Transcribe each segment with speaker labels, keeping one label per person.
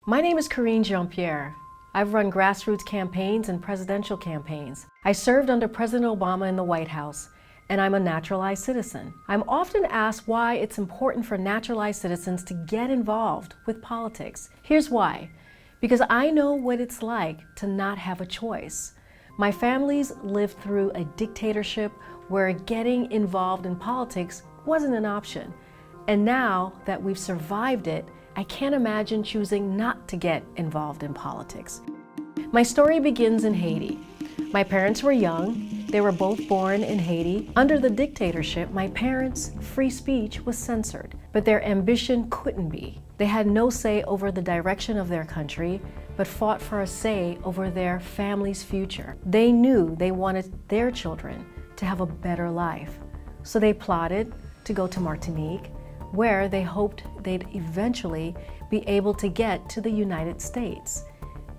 Speaker 1: My name is Karine Jean-Pierre. I've run grassroots campaigns and presidential campaigns. I served under President Obama in the White House, and I'm a naturalized citizen. I'm often asked why it's important for naturalized citizens to get involved with politics. Here's why. Because I know what it's like to not have a choice. My family's lived through a dictatorship where getting involved in politics wasn't an option. And now that we've survived it, I can't imagine choosing not to get involved in politics. My story begins in Haiti. My parents were young. They were both born in Haiti. Under the dictatorship, my parents' free speech was censored, but their ambition couldn't be. They had no say over the direction of their country, but fought for a say over their family's future. They knew they wanted their children to have a better life. So they plotted to go to Martinique, where they hoped they'd eventually be able to get to the United States.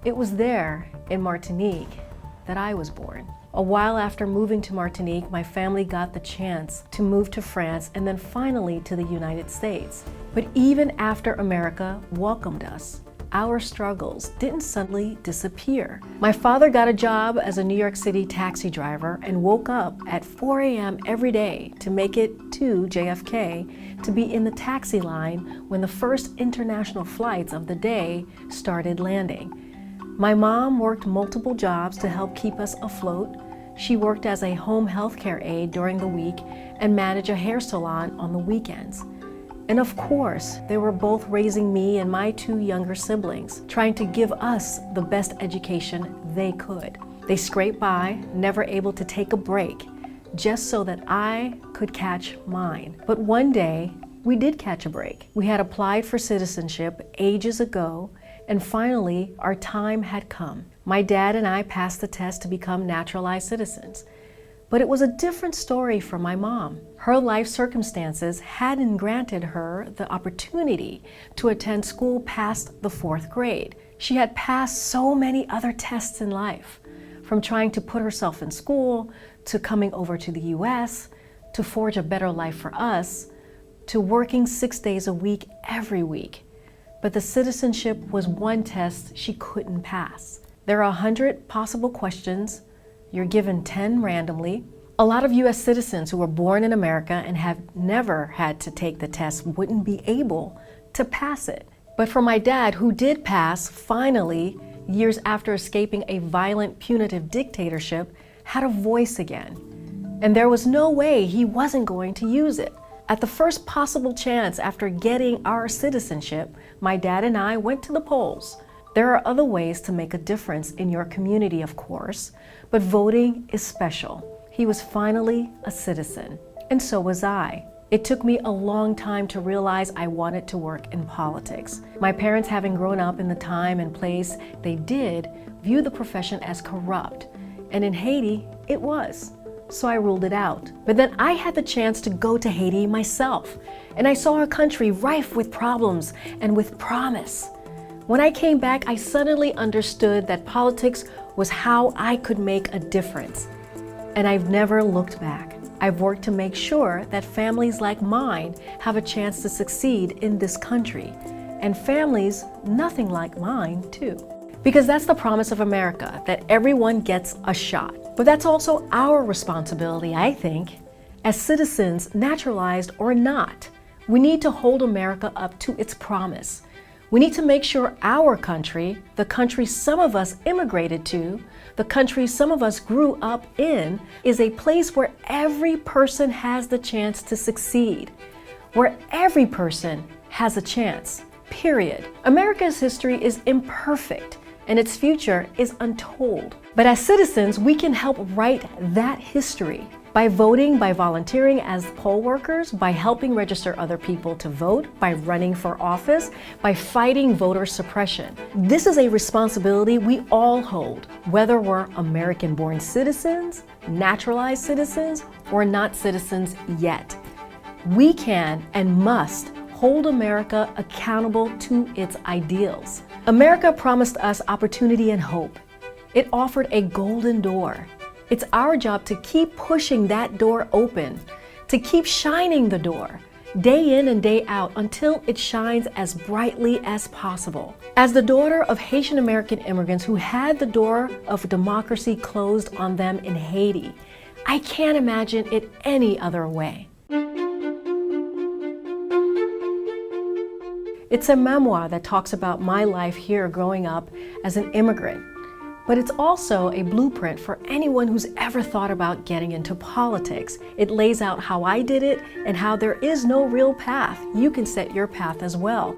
Speaker 1: It was there, in Martinique, that I was born. A while after moving to Martinique, my family got the chance to move to France and then finally to the United States. But even after America welcomed us, our struggles didn't suddenly disappear. My father got a job as a New York City taxi driver and woke up at 4 a.m. every day to make it to JFK to be in the taxi line when the first international flights of the day started landing. My mom worked multiple jobs to help keep us afloat. She worked as a home healthcare aide during the week and managed a hair salon on the weekends. And of course, they were both raising me and my two younger siblings, trying to give us the best education they could. They scraped by, never able to take a break, just so that I could catch mine. But one day, we did catch a break. We had applied for citizenship ages ago, and finally, our time had come. My dad and I passed the test to become naturalized citizens. But it was a different story for my mom. Her life circumstances hadn't granted her the opportunity to attend school past the 4th grade. She had passed so many other tests in life, from trying to put herself in school, to coming over to the US, to forge a better life for us, to working 6 days a week every week. But the citizenship was one test she couldn't pass. There are 100 possible questions. You're given 10 randomly. A lot of US citizens who were born in America and have never had to take the test wouldn't be able to pass it. But for my dad, who did pass, finally, years after escaping a violent, punitive dictatorship, had a voice again. And there was no way he wasn't going to use it. At the first possible chance after getting our citizenship, my dad and I went to the polls. There are other ways to make a difference in your community, of course, but voting is special. He was finally a citizen, and so was I. It took me a long time to realize I wanted to work in politics. My parents, having grown up in the time and place they did, viewed the profession as corrupt, and in Haiti, it was. So I ruled it out. But then I had the chance to go to Haiti myself, and I saw a country rife with problems and with promise. When I came back, I suddenly understood that politics was how I could make a difference. And I've never looked back. I've worked to make sure that families like mine have a chance to succeed in this country, and families nothing like mine too. Because that's the promise of America, that everyone gets a shot. But that's also our responsibility, I think. As citizens, naturalized or not, we need to hold America up to its promise. We need to make sure our country, the country some of us immigrated to, the country some of us grew up in, is a place where every person has the chance to succeed, where every person has a chance, period. America's history is imperfect, and its future is untold. But as citizens, we can help write that history by voting, by volunteering as poll workers, by helping register other people to vote, by running for office, by fighting voter suppression. This is a responsibility we all hold, whether we're American-born citizens, naturalized citizens, or not citizens yet. We can and must hold America accountable to its ideals. America promised us opportunity and hope. It offered a golden door. It's our job to keep pushing that door open, to keep shining the door, day in and day out until it shines as brightly as possible. As the daughter of Haitian American immigrants who had the door of democracy closed on them in Haiti, I can't imagine it any other way. It's a memoir that talks about my life here growing up as an immigrant, but it's also a blueprint for anyone who's ever thought about getting into politics. It lays out how I did it and how there is no real path. You can set your path as well.